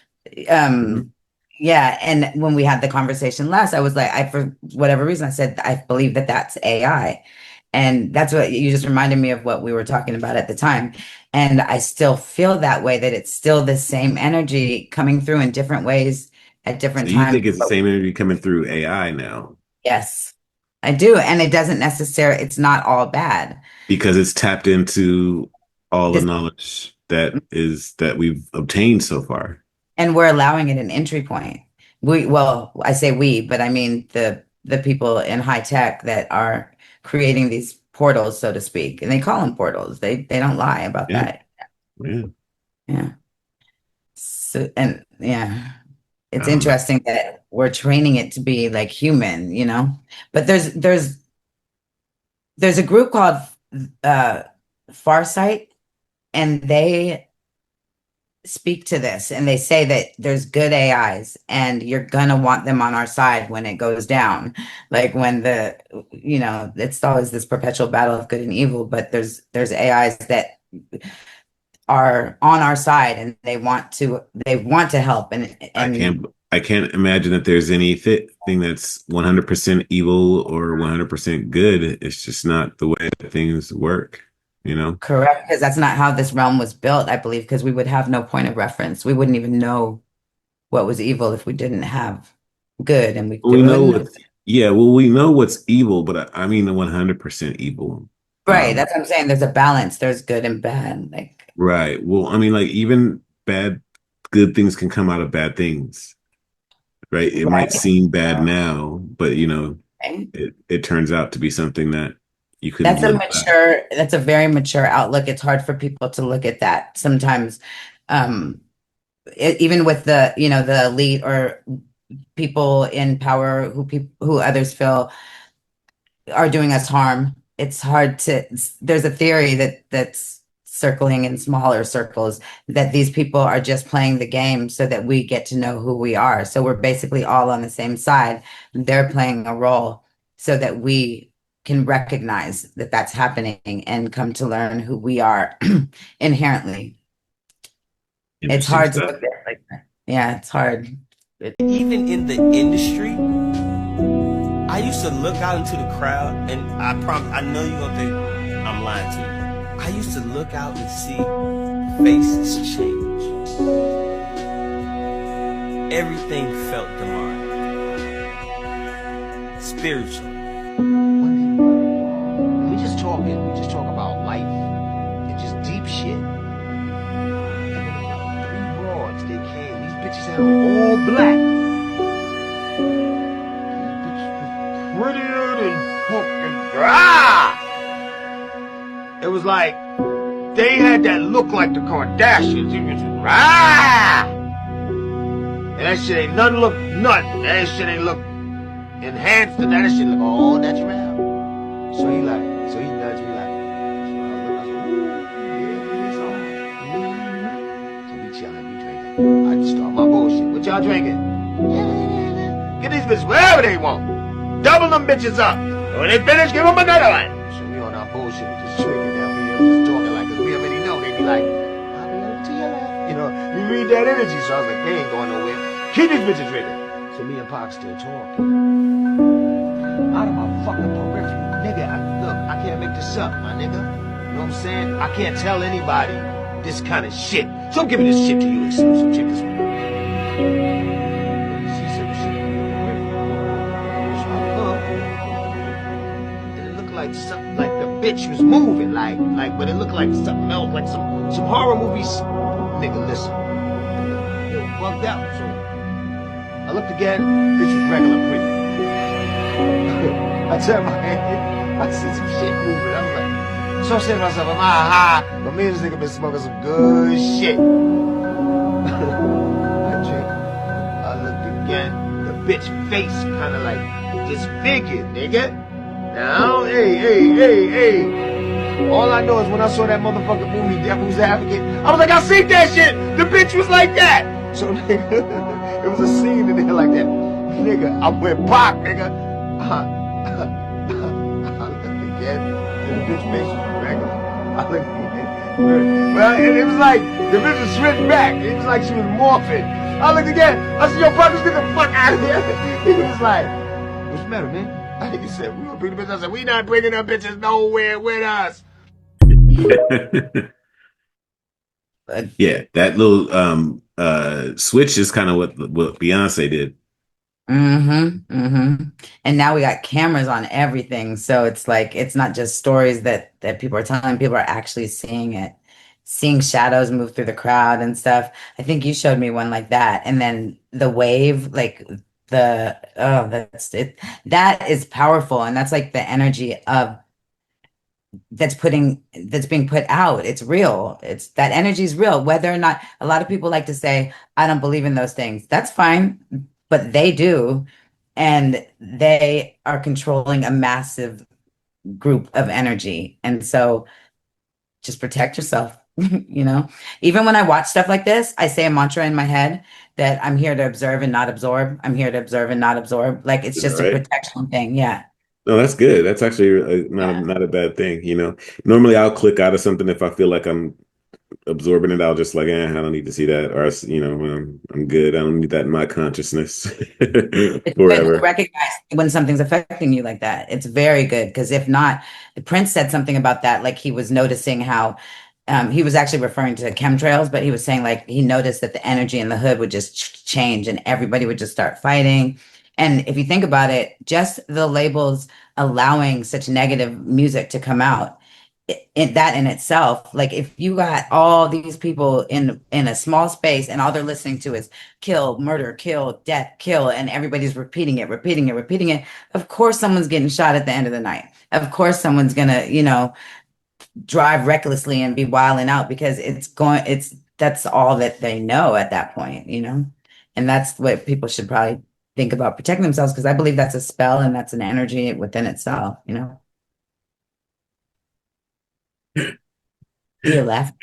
Mhm. Um, yeah. And when we had the conversation last, I was like, for whatever reason, I said, I believe that that's AI. And that's what you just reminded me of what we were talking about at the time. And I still feel that way, that it's still the same energy coming through in different ways at So different you times. think it's the But same energy coming through AI now yes, I do. And it doesn't necessarily, it's not all bad. because it's tapped into all the This knowledge that we've obtained so far. and we're allowing it an entry point. Well, I say we, but I mean the people in high tech that are creating these portals, so to speak, and they call them portals. They don't lie about Yeah, that. yeah. Yeah. So, and yeah, I it's don't know. interesting that we're training it to be like human, you know. But there's a group called uh Farsight, and they speak to this and they say that there's good AIs and you're gonna want them on our side when it goes down. Like when it's always this perpetual battle of good and evil, but there's AIs that are on our side and they want to help I and can't imagine that there's anything that's 100% evil or 100% good. It's just not the way that things work, you know? correct, because that's not how this realm was built, I believe, because we would have no point of reference. We wouldn't even know what was evil if we didn't have good, and We we know wouldn't know. what's, yeah, well, we know what's evil, but I mean the 100% evil. Right, Um, that's what I'm saying. There's a balance. There's good and bad. Like, right. Well, I mean, like even good things can come out of bad things, right? It might right. seem bad now, but Right. it turns out to be something that you couldn't live without. That's a very mature outlook. It's hard for people to look at that sometimes. Um, Even with the elite or people in power who others feel are doing us harm. It's hard to, there's a theory that's circling in smaller circles that these people are just playing the game so that we get to know who we are. So we're basically all on the same side. They're playing a role so that we can recognize that that's happening and come to learn who we are inherently. It's Interesting hard to stuff. look at it like that. Yeah, it's hard. Even in the industry, I used to look out into the crowd, and I know you're gonna think I'm lying to you. I used to look out and see faces change. Everything felt demonic, spiritually. We just talking. We just talk about life and just deep shit. And then about 3 broads, they came. These bitches had on all black. Prettier than fucking. Ah! It was like they had that look like the Kardashians. You just, rah! And that shit ain't nothing look nothing. That shit ain't look enhanced to that. That shit look all natural. So he nudged me like, so I look, I said, ooh, yeah, it's on. So we chilling, we drinking. I just start my bullshit. What y'all drinking? Get these bitches wherever they want. Double them bitches up. When they finish, give them another one. So we on our bullshit, just drinking down here, just talking like, cause we already know. They be like, I'll be over to your left. You know, you read that energy. So I was like, they ain't going nowhere. Keep these bitches drinking. So me and Pac still talking. Out of my fucking peripheral. Nigga, look, I can't make this up, my nigga. You know what I'm saying? I can't tell anybody this kind of shit. So I'm giving this shit to you exclusive. Check this one. See some shit in your peripheral. So I look. And it looked like something, like the bitch was moving. Like, but it looked like something else, like some horror movies. Nigga, listen. It was bugged out, so I looked again, bitch was regular pretty. I turned my head, I see some shit moving. I was like, so I said to myself, am I high? But me and this nigga been smoking some good shit. I drink. I looked again, the bitch face kind of like disfigured, nigga. Now, hey. All I know is when I saw that motherfucking movie, Devil's Advocate, I was like, I seen that shit. The bitch was like that. So, nigga, it was a scene in there like that. Nigga, I went pop, nigga. I looked again, and the bitch face was regular. I looked again. Well, and it was like, the bitch was switched back. It was like she was morphing. I looked again. I said, yo, Pac, get the fuck out of here. He was like, what's the matter, man? I think he said, we gonna bring the bitch. I said, we not bringing them bitches nowhere with us. Yeah, that little switch is kind of what Beyonce did. And now we got cameras on everything, so it's like it's not just stories that people are telling. People are actually seeing it, seeing shadows move through the crowd and stuff. I think you showed me one like that, and then the wave, like that's it. That is powerful, and that's like the energy of that's being put out. It's real. It's that energy is real. Whether or not a lot of people like to say, I don't believe in those things. That's fine, but they do, and they are controlling a massive group of energy. And so just protect yourself. You know, even when I watch stuff like this, I say a mantra in my head that I'm here to observe and not absorb. I'm here to observe and not absorb. Like it's just a protection thing. Yeah. No, that's good. That's actually not a bad thing. You know, normally I'll click out of something if I feel like I'm absorbing it. I'll just like, I don't need to see that, or you know, I'm good. I don't need that in my consciousness forever. Recognize when something's affecting you like that. It's very good, because if not, the Prince said something about that. Like he was noticing how he was actually referring to chemtrails, but he was saying like he noticed that the energy in the hood would just change and everybody would just start fighting. And if you think about it, just the labels allowing such negative music to come out, that in itself, like if you got all these people in a small space and all they're listening to is kill, murder, kill, death, kill, and everybody's repeating it, of course someone's getting shot at the end of the night. Of course someone's gonna, you know, drive recklessly and be wilding out, because that's all that they know at that point, you know. And that's what people should probably think about, protecting themselves, because I believe that's a spell and that's an energy within itself, you know. You left.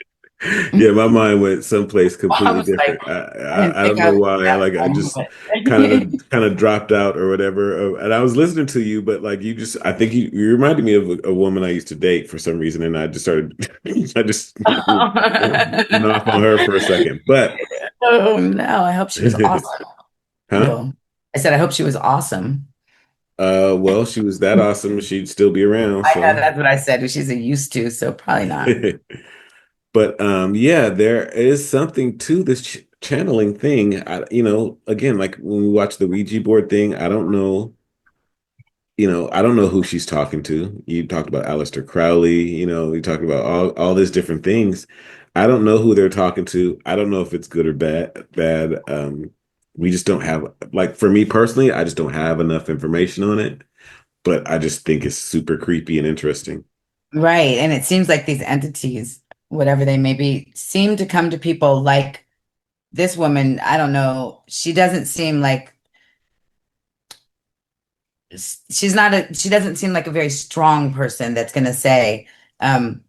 Yeah, my mind went someplace completely different. Like, I don't know why. I just kind of dropped out or whatever. And I was listening to you, but like I think you reminded me of a woman I used to date for some reason, and I just started, I just went off on her for a second. But oh no, I hope she was awesome. Huh? I said I hope she was awesome. Well, she was that awesome, she'd still be around. I know that's what I said. She's a used to, so probably not. But yeah, there is something to this channeling thing. You know, again, like when we watch the Ouija board thing, I don't know. You know, I don't know who she's talking to. You talked about Aleister Crowley. You know, we talked about all these different things. I don't know who they're talking to. I don't know if it's good or bad. We just don't have, like, for me personally, I just don't have enough information on it. But I just think it's super creepy and interesting. Right. And it seems like these entities whatever they may be, seem to come to people like this woman. I don't know. She doesn't seem like she doesn't seem like a very strong person that's going to say, um,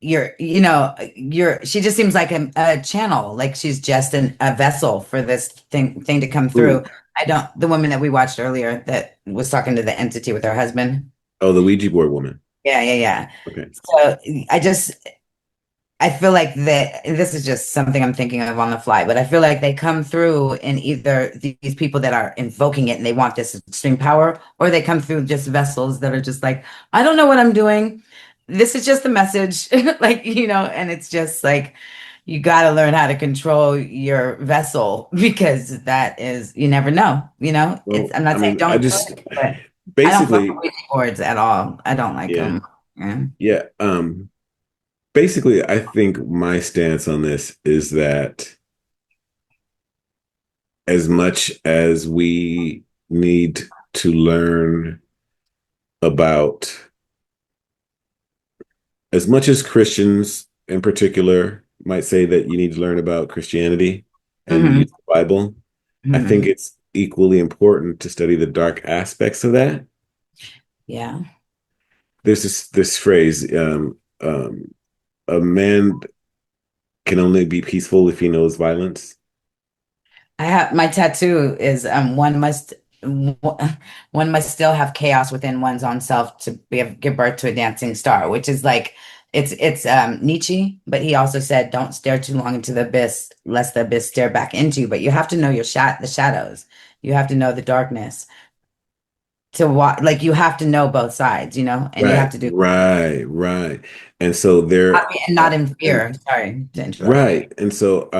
she just seems like a channel, like she's just a vessel for this thing to come through. Ooh. The woman that we watched earlier that was talking to the entity with her husband. Oh, the Ouija board woman. Yeah, yeah, yeah. Okay. So I feel like that this is just something I'm thinking of on the fly, but I feel like they come through in either these people that are invoking it and they want this extreme power, or they come through just vessels that are just like, I don't know what I'm doing. This is just the message, like, and it's just like, you got to learn how to control your vessel because you never know, Well, I'm not I saying mean, I don't do just it, but I don't fuck with basically, Ouija boards at all. I don't like yeah, them. Yeah. yeah. Basically, I think my stance on this is that as much as we need to learn about, as much as Christians in particular might say that you need to learn about Christianity and Hmm. use the Bible, I think Hmm. it's equally important to study the dark aspects of that. Yeah. There's this phrase, a man can only be peaceful if he knows violence. I have my tattoo is one must still have chaos within one's own self to give birth to a dancing star, which is like it's Nietzsche, but he also said don't stare too long into the abyss lest the abyss stare back into you. But you have to know the shadows. You have to know the darkness to what like you have to know both sides, and you have Right, to do right, right. And so there, and not in and fear. Sorry to interrupt. right. And so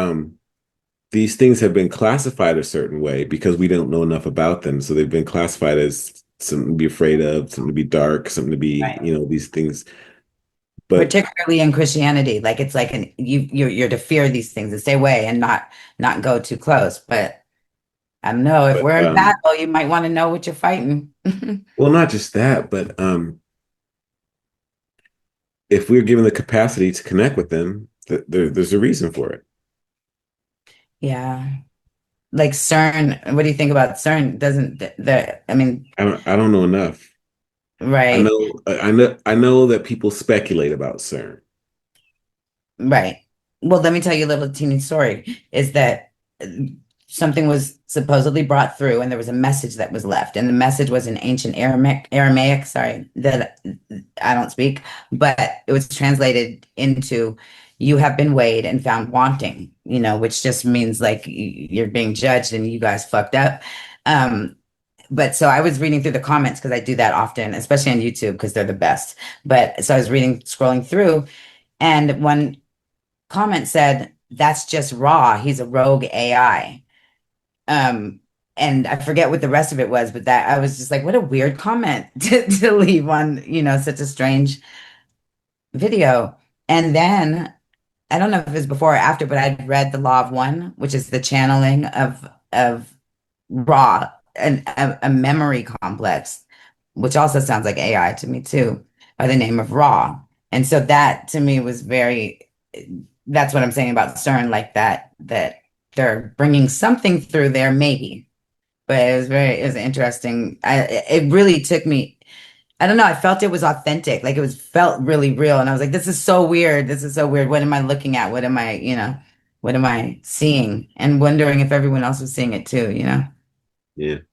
these things have been classified a certain way because we don't know enough about them. So they've been classified as something to be afraid of, something to be dark, something to be, these things. But Particularly in Christianity, like it's like you're to fear these things and stay away and not go too close. But I don't know if but we're in battle, you might want to know what you're fighting. well, not just that, but if we're given the capacity to connect with them, there's a reason for it. Yeah, like CERN. What do you think about CERN? Doesn't I mean, I don't know enough. right, I know that people speculate about CERN. right. Well, let me tell you a little teeny story. Is that something was supposedly brought through, and there was a message that was left, and the message was in ancient Aramaic. Sorry, that I don't speak, but it was translated into "You have been weighed and found wanting," which just means like you're being judged and you guys fucked up. But so I was reading through the comments because I do that often, especially on YouTube because they're the best. But so I was scrolling through, and one comment said, "That's just raw. He's a rogue AI." Um, and I forget what the rest of it was, but that I was just like, what a weird comment to leave on, such a strange video. And then I don't know if it was before or after, but I'd read The Law of One, which is the channeling of Ra, a memory complex, which also sounds like AI to me too, by the name of Ra. And so that to me was that's what I'm saying about CERN, like that they're bringing something through there, maybe. But it was interesting. It really took me, I don't know, I felt it was authentic. Like felt really real. And I was like, this is so weird. This is so weird. What am I looking at? What am I seeing? And wondering if everyone else was seeing it too. Yeah. Weird.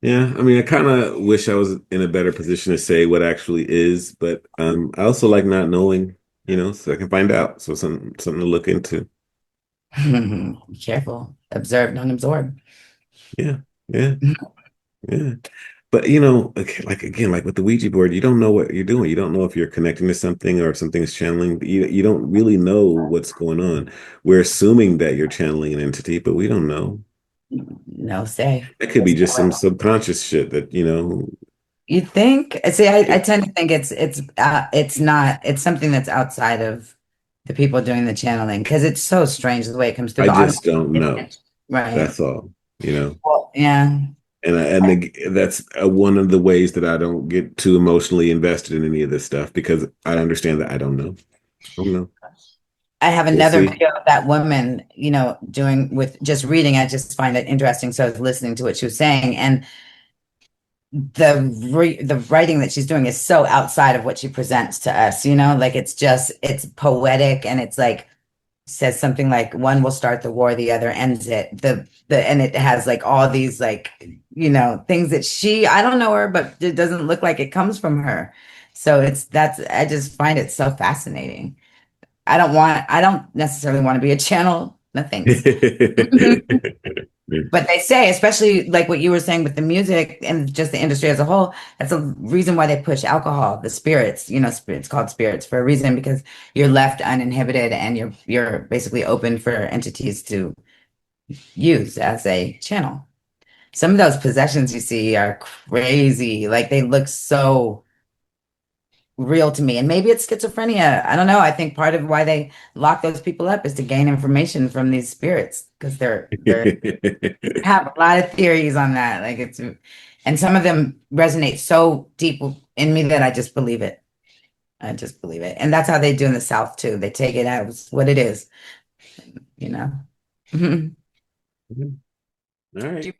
Yeah, I mean, I kind of wish I was in a better position to say what actually is, but I also like not knowing, so I can find out. So something to look into. Be careful. Observe, don't absorb. Yeah, yeah, yeah. But like again, like with the Ouija board, you don't know what you're doing. You don't know if you're connecting to something or if something's channeling. You don't really know what's going on. We're assuming that you're channeling an entity, but we don't know. No say. It could be just some subconscious shit that, You think? See, I tend to think it's not, it's something that's outside of the people doing the channeling because it's so strange the way it comes through I the just automatic. don't know. Right. That's all. Well, yeah. That's one of the ways that I don't get too emotionally invested in any of this stuff because I understand that I don't know. I don't know. I have We'll another see. video of that woman, doing with just reading. I just find it interesting. So I was listening to what she was saying, and the writing that she's doing is so outside of what she presents to us. Like it's poetic, and it's like says something like one will start the war, the other ends it. And it has like all these like things that I don't know her, but it doesn't look like it comes from her. So I just find it so fascinating. I don't necessarily want to be a channel. No thanks. But they say, especially like what you were saying with the music and just the industry as a whole, that's a reason why they push alcohol, the spirits, it's called spirits for a reason, because you're left uninhibited and you're basically open for entities to use as a channel. Some of those possessions you see are crazy. Like they look so real to me. And maybe it's schizophrenia. I don't know. I think part of why they lock those people up is to gain information from these spirits, because they're have a lot of theories on that. And some of them resonate so deep in me that I just believe it. I just believe it. And that's how they do in the South too. They take it as what it is, you know. All right.